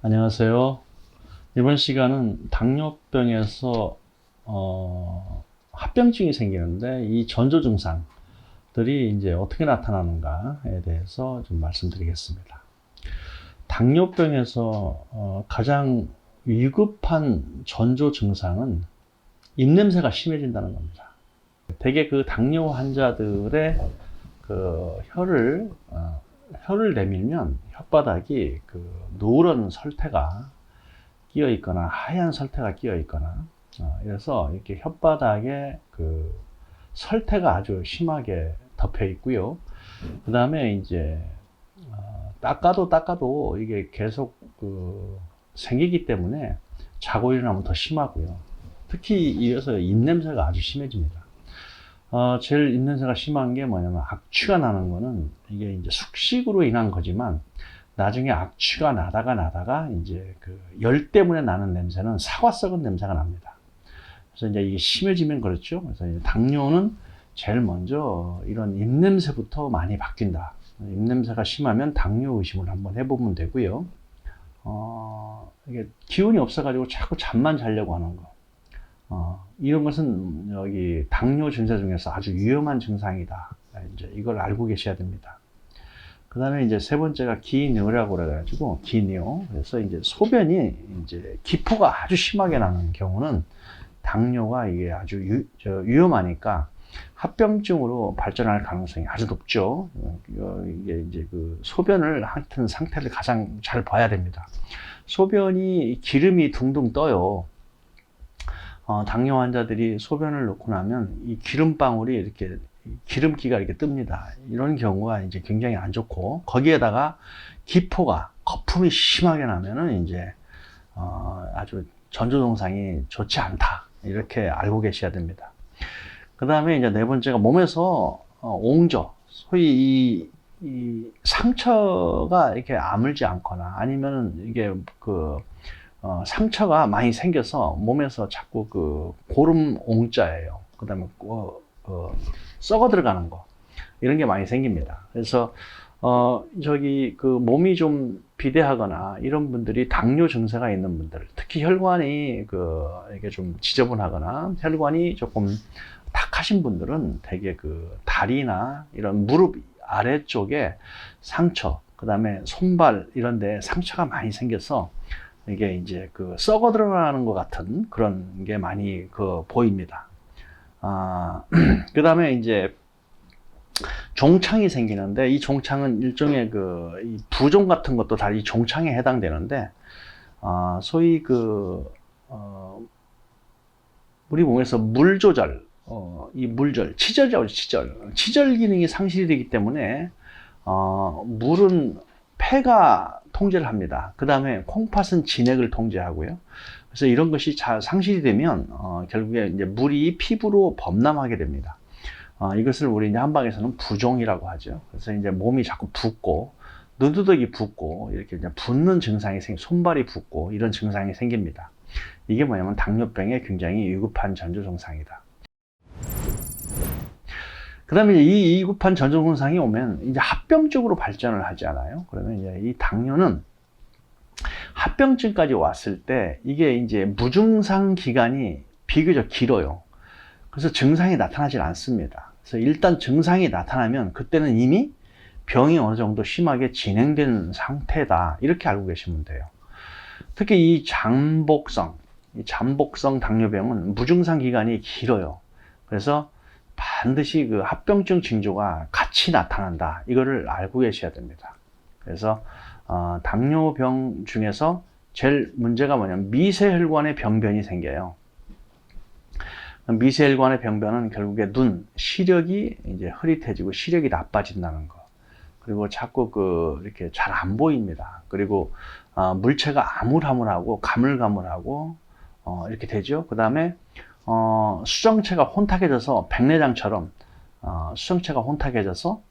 안녕하세요. 이번 시간은 당뇨병에서 합병증이 생기는데 이 전조 증상들이 이제 어떻게 나타나는가에 대해서 좀 말씀드리겠습니다. 당뇨병에서 가장 위급한 전조 증상은 입냄새가 심해진다는 겁니다. 대개 그 당뇨 환자들의 그 혀를 내밀면 혓바닥이 그 노란 설태가 끼어 있거나 하얀 설태가 끼어 있거나 이래서 이렇게 혓바닥에 그 설태가 아주 심하게 덮여 있고요. 그 다음에 이제 닦아도 이게 계속 그 생기기 때문에 자고 일어나면 더 심하고요. 특히 이래서 입냄새가 아주 심해집니다. 제일 입냄새가 심한 게 뭐냐면 악취가 나는 거는 이게 이제 숙식으로 인한 거지만 나중에 악취가 나다가 이제 그 열 때문에 나는 냄새는 사과 썩은 냄새가 납니다. 그래서 이제 이게 심해지면 그렇죠. 그래서 이제 당뇨는 제일 먼저 이런 입냄새부터 많이 바뀐다. 입냄새가 심하면 당뇨 의심을 한번 해보면 되고요. 이게 기운이 없어가지고 자꾸 잠만 자려고 하는 거. 이런 것은 여기 당뇨 증세 중에서 아주 위험한 증상이다. 이제 이걸 알고 계셔야 됩니다. 그 다음에 이제 세 번째가 기뇨라고 그래가지고 기뇨. 그래서 이제 소변이 이제 기포가 아주 심하게 나는 경우는 당뇨가 이게 아주 위험하니까 합병증으로 발전할 가능성이 아주 높죠. 이게 이제 그 소변을 하여튼 상태를 가장 잘 봐야 됩니다. 소변이 기름이 둥둥 떠요. 당뇨 환자들이 소변을 놓고 나면 이 기름방울이 이렇게 기름기가 이렇게 뜹니다. 이런 경우가 이제 굉장히 안 좋고 거기에다가 기포가 거품이 심하게 나면은 이제 아주 전조 증상이 좋지 않다. 이렇게 알고 계셔야 됩니다. 그 다음에 이제 네 번째가 몸에서 옹조, 소위 이 상처가 이렇게 아물지 않거나 아니면은 이게 그 상처가 많이 생겨서 몸에서 자꾸 그 고름 옹자예요. 그 다음에 썩어 들어가는 거 이런 게 많이 생깁니다. 그래서 그 몸이 좀 비대하거나 이런 분들이 당뇨 증세가 있는 분들, 특히 혈관이 이게 좀 지저분하거나 혈관이 조금 탁하신 분들은 대개 그 다리나 이런 무릎 아래쪽에 상처, 그 다음에 손발 이런 데 상처가 많이 생겨서 이게 이제 그 썩어 들어가는 것 같은 그런 게 많이 보입니다. 그 다음에 이제 종창이 생기는데 이 종창은 일종의 이 부종 같은 것도 다 이 종창에 해당되는데 소위 우리 몸에서 물 조절, 이 물절, 치절이라고 치절 기능이 상실이 되기 때문에 물은 폐가 통제를 합니다. 그 다음에 콩팥은 진액을 통제하고요. 그래서 이런 것이 잘 상실이 되면 결국에 이제 물이 피부로 범람하게 됩니다. 이것을 우리 이제 한방에서는 부종이라고 하죠. 그래서 이제 몸이 자꾸 붓고 눈두덩이 붓고 이렇게 이제 붓는 증상이 손발이 붓고 이런 증상이 생깁니다. 이게 뭐냐면 당뇨병의 굉장히 위급한 전조 증상이다. 그 다음에 이 위급한 전조 증상이 오면 이제 합병증으로 발전을 하지 않아요. 그러면 이제 이 당뇨는 합병증까지 왔을 때 이게 이제 무증상 기간이 비교적 길어요. 그래서 증상이 나타나질 않습니다. 그래서 일단 증상이 나타나면 그때는 이미 병이 어느 정도 심하게 진행된 상태다. 이렇게 알고 계시면 돼요. 특히 이 잠복성 당뇨병은 무증상 기간이 길어요. 그래서 반드시 그 합병증 징조가 같이 나타난다. 이거를 알고 계셔야 됩니다. 그래서 당뇨병 중에서 제일 문제가 뭐냐면 미세혈관의 병변이 생겨요. 미세혈관의 병변은 결국에 시력이 이제 흐릿해지고 시력이 나빠진다는 거. 그리고 자꾸 이렇게 잘 안 보입니다. 그리고 물체가 아물아물하고 가물가물하고 이렇게 되죠. 그 다음에 수정체가 혼탁해져서 백내장처럼 수정체가 혼탁해져서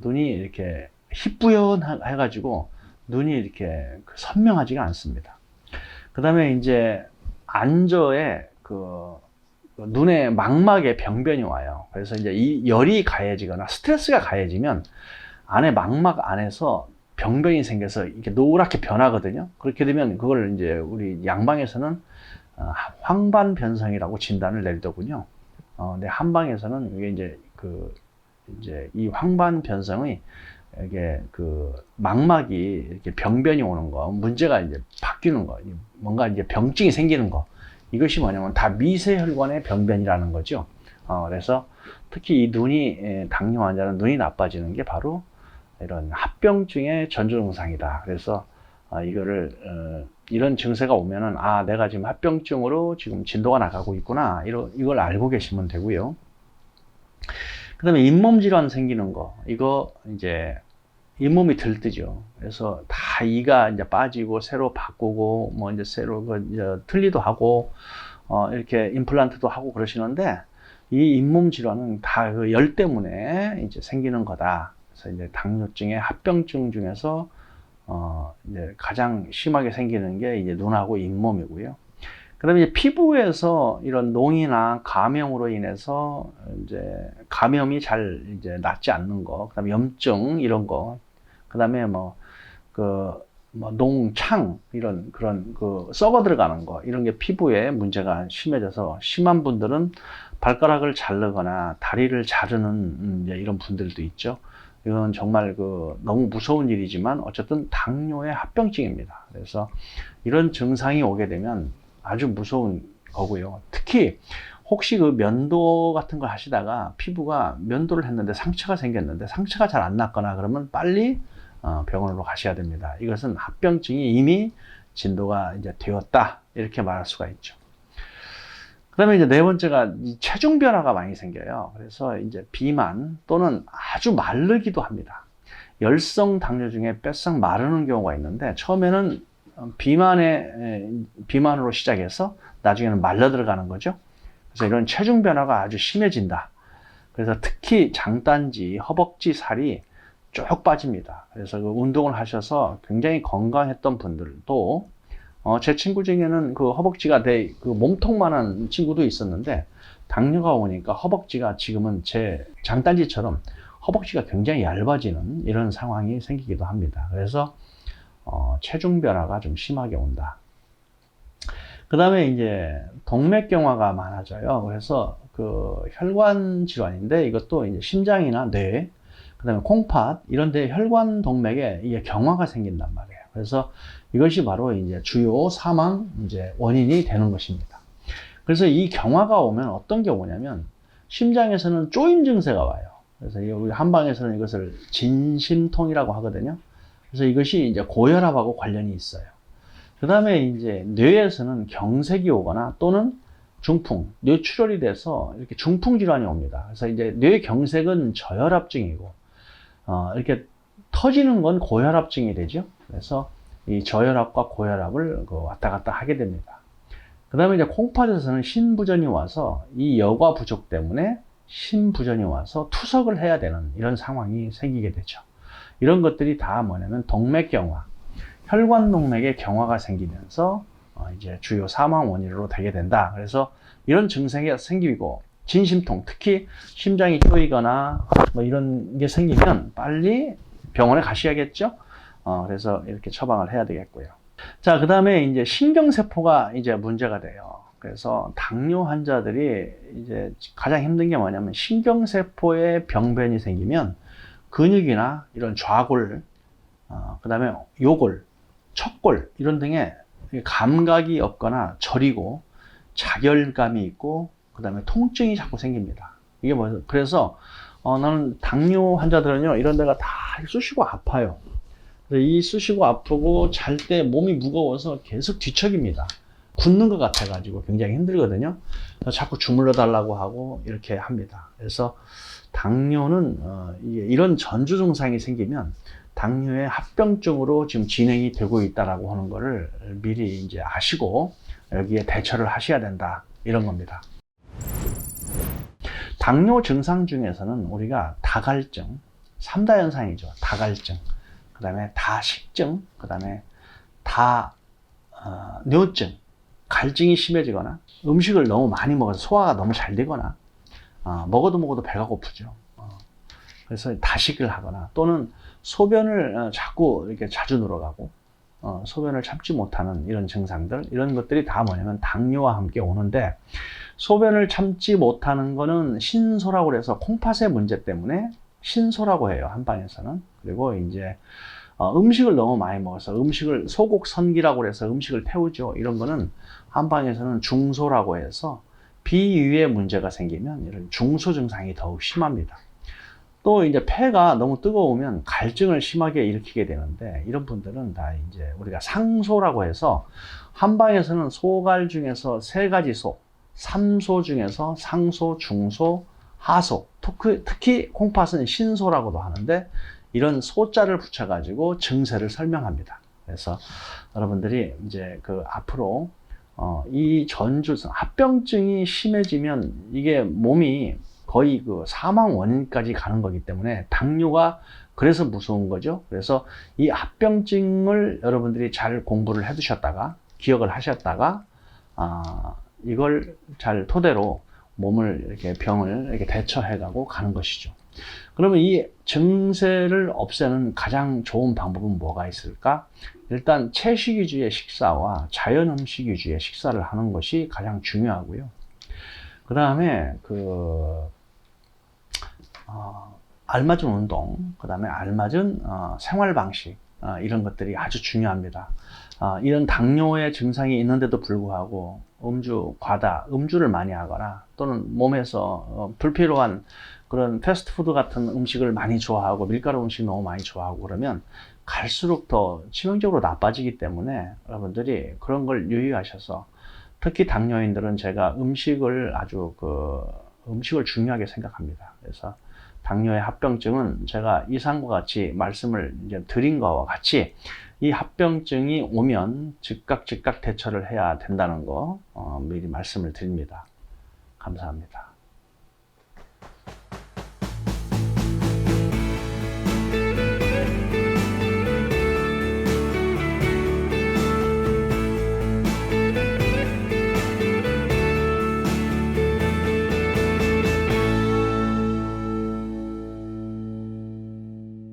눈이 이렇게 희뿌연해가지고 눈이 이렇게 선명하지가 않습니다. 그 다음에 이제 안저에 눈의 망막에 병변이 와요. 그래서 이제 이 열이 가해지거나 스트레스가 가해지면 안에 망막 안에서 병변이 생겨서 이렇게 노랗게 변하거든요. 그렇게 되면 그걸 이제 우리 양방에서는 황반 변성이라고 진단을 내리더군요. 근데 한방에서는 이게 이제 이 황반 변성이 이게 그 망막이 이렇게 병변이 오는 거, 문제가 이제 바뀌는 거, 뭔가 이제 병증이 생기는 거, 이것이 뭐냐면 다 미세혈관의 병변이라는 거죠. 그래서 특히 이 당뇨 환자는 눈이 나빠지는 게 바로 이런 합병증의 전조 증상이다. 그래서 이런 증세가 오면은 내가 지금 합병증으로 지금 진도가 나가고 있구나. 이걸 알고 계시면 되고요. 그다음에 잇몸 질환 생기는 거, 이거 이제 잇몸이 들뜨죠. 그래서 다 이가 이제 빠지고 새로 바꾸고 뭐 이제 새로 이제 틀니도 하고 이렇게 임플란트도 하고 그러시는데, 이 잇몸 질환은 다 그 열 때문에 이제 생기는 거다. 그래서 이제 당뇨증의 합병증 중에서 이제 가장 심하게 생기는 게 이제 눈하고 잇몸이고요. 그다음에 이제 피부에서 이런 농이나 감염으로 인해서 이제 감염이 잘 이제 낫지 않는 거, 그다음에 염증 이런 거, 그다음에 농창 그런 썩어 들어가는 거, 이런 게 피부에 문제가 심해져서 심한 분들은 발가락을 자르거나 다리를 자르는 이제 이런 분들도 있죠. 이건 정말 너무 무서운 일이지만 어쨌든 당뇨의 합병증입니다. 그래서 이런 증상이 오게 되면 아주 무서운 거고요. 특히 혹시 면도 같은 걸 하시다가 피부가 면도를 했는데 상처가 생겼는데 상처가 잘 안 났거나 그러면 빨리 병원으로 가셔야 됩니다. 이것은 합병증이 이미 진도가 이제 되었다, 이렇게 말할 수가 있죠. 그다음에 이제 네 번째가 이 체중 변화가 많이 생겨요. 그래서 이제 비만 또는 아주 마르기도 합니다. 열성 당뇨 중에 뼈싹 마르는 경우가 있는데, 처음에는 비만으로 시작해서 나중에는 말라 들어가는 거죠. 그래서 이런 체중 변화가 아주 심해진다. 그래서 특히 장단지, 허벅지 살이 쭉 빠집니다. 그래서 운동을 하셔서 굉장히 건강했던 분들도 제 친구 중에는 허벅지가 몸통만한 친구도 있었는데, 당뇨가 오니까 허벅지가 지금은 제 장단지처럼 허벅지가 굉장히 얇아지는 이런 상황이 생기기도 합니다. 그래서 체중 변화가 좀 심하게 온다. 그 다음에 이제 동맥경화가 많아져요. 그래서 혈관 질환인데, 이것도 이제 심장이나 뇌, 그 다음에 콩팥 이런 데 혈관 동맥에 이게 경화가 생긴단 말이에요. 그래서 이것이 바로 이제 주요 사망 이제 원인이 되는 것입니다. 그래서 이 경화가 오면 어떤 게 오냐면, 심장에서는 쪼임 증세가 와요. 그래서 우리 한방에서는 이것을 진심통이라고 하거든요. 그래서 이것이 이제 고혈압하고 관련이 있어요. 그 다음에 이제 뇌에서는 경색이 오거나 또는 중풍, 뇌출혈이 돼서 이렇게 중풍 질환이 옵니다. 그래서 이제 뇌경색은 저혈압증이고, 이렇게 터지는 건 고혈압증이 되죠. 그래서 이 저혈압과 고혈압을 왔다 갔다 하게 됩니다. 그 다음에 이제 콩팥에서는 신부전이 와서 이 여과 부족 때문에 신부전이 와서 투석을 해야 되는 이런 상황이 생기게 되죠. 이런 것들이 다 뭐냐면 동맥경화, 혈관 동맥에 경화가 생기면서 이제 주요 사망 원인으로 되게 된다. 그래서 이런 증상이 생기고, 진심통, 특히 심장이 쪼이거나 뭐 이런 게 생기면 빨리 병원에 가셔야겠죠. 그래서 이렇게 처방을 해야 되겠고요. 자, 그 다음에 이제 신경세포가 이제 문제가 돼요. 그래서 당뇨 환자들이 이제 가장 힘든 게 뭐냐면, 신경세포에 병변이 생기면 근육이나 이런 좌골, 그 다음에 요골, 척골 이런 등에 감각이 없거나 저리고 자결감이 있고, 그 다음에 통증이 자꾸 생깁니다. 이게 뭐예요? 그래서 나는 당뇨 환자들은요, 이런 데가 다 쑤시고 아파요. 그래서 이 쑤시고 아프고 잘 때 몸이 무거워서 계속 뒤척입니다. 굳는 것 같아가지고 굉장히 힘들거든요. 그래서 자꾸 주물러 달라고 하고 이렇게 합니다. 그래서 당뇨는 이런 전조 증상이 생기면 당뇨의 합병증으로 지금 진행이 되고 있다라고 하는 거를 미리 이제 아시고 여기에 대처를 하셔야 된다, 이런 겁니다. 당뇨 증상 중에서는 우리가 다갈증, 3다 현상이죠. 다갈증, 그 다음에 다식증, 그 다음에 다뇨증, 갈증이 심해지거나 음식을 너무 많이 먹어서 소화가 너무 잘 되거나 먹어도 배가 고프죠. 그래서 다식을 하거나 또는 소변을 자꾸 이렇게 자주 늘어가고 소변을 참지 못하는 이런 증상들, 이런 것들이 다 뭐냐면 당뇨와 함께 오는데, 소변을 참지 못하는 거는 신소라고 해서 콩팥의 문제 때문에 신소라고 해요, 한방에서는. 그리고 이제 음식을 너무 많이 먹어서 음식을 소곡선기라고 해서 음식을 태우죠. 이런 거는 한방에서는 중소라고 해서 비위의 문제가 생기면 이런 중소 증상이 더욱 심합니다. 또 이제 폐가 너무 뜨거우면 갈증을 심하게 일으키게 되는데, 이런 분들은 다 이제 우리가 상소라고 해서 한방에서는 소갈 중에서 세 가지 소, 삼소 중에서 상소, 중소, 하소, 특히 콩팥은 신소라고도 하는데, 이런 소자를 붙여가지고 증세를 설명합니다. 그래서 여러분들이 이제 그 앞으로 이 전주성 합병증이 심해지면 이게 몸이 거의 그 사망 원인까지 가는 거기 때문에 당뇨가 그래서 무서운 거죠. 그래서 이 합병증을 여러분들이 잘 공부를 해 두셨다가 기억을 하셨다가 이걸 잘 토대로 몸을 이렇게 병을 이렇게 대처해 가고 가는 것이죠. 그러면 이 증세를 없애는 가장 좋은 방법은 뭐가 있을까? 일단 채식 위주의 식사와 자연 음식 위주의 식사를 하는 것이 가장 중요하고요. 그 다음에 알맞은 운동, 그 다음에 알맞은 생활 방식, 이런 것들이 아주 중요합니다. 이런 당뇨의 증상이 있는데도 불구하고 과다 음주를 많이 하거나 또는 몸에서 불필요한 그런 패스트푸드 같은 음식을 많이 좋아하고 밀가루 음식 너무 많이 좋아하고 그러면 갈수록 더 치명적으로 나빠지기 때문에 여러분들이 그런 걸 유의하셔서, 특히 당뇨인들은 제가 음식을 음식을 중요하게 생각합니다. 그래서 당뇨의 합병증은 제가 이상과 같이 말씀을 이제 드린 거와 같이 이 합병증이 오면 즉각 대처를 해야 된다는 거 미리 말씀을 드립니다. 감사합니다.